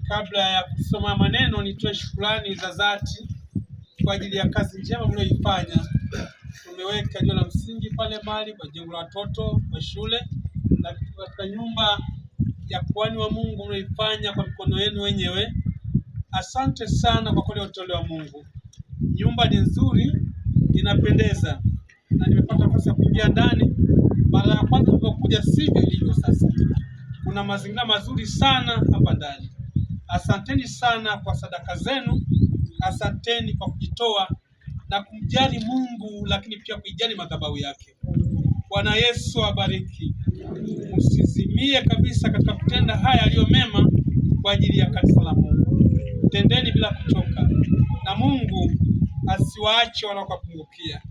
Kabla ya kusoma maneno, nitoe shukrani za dhati kwa ajili ya kazi njema mlioifanya. Tumeweka jiwe la msingi pale mali kwa jengo la watoto wa shule na katika nyumba ya kuhani wa Mungu mlioifanya kwa mikono yenu wenyewe. Asante sana kwa kweli, utoleo wa Mungu. Nyumba ni nzuri, inapendeza, na nimepata nafasi ya kuingia ndani. Mara ya kwanza nilipokuja sivyo ilivyo sasa. Kuna mazingira mazuri sana hapa ndani. Asanteni sana kwa sadaka zenu, asanteni kwa kujitoa na kumjali Mungu, lakini pia kuijali madhabahu yake. Bwana Yesu abariki. Msizimie kabisa katika kutenda haya yaliyo mema kwa ajili ya kanisa la Mungu. Tendeni bila kuchoka, na Mungu asiwaache wala kuwapungukia.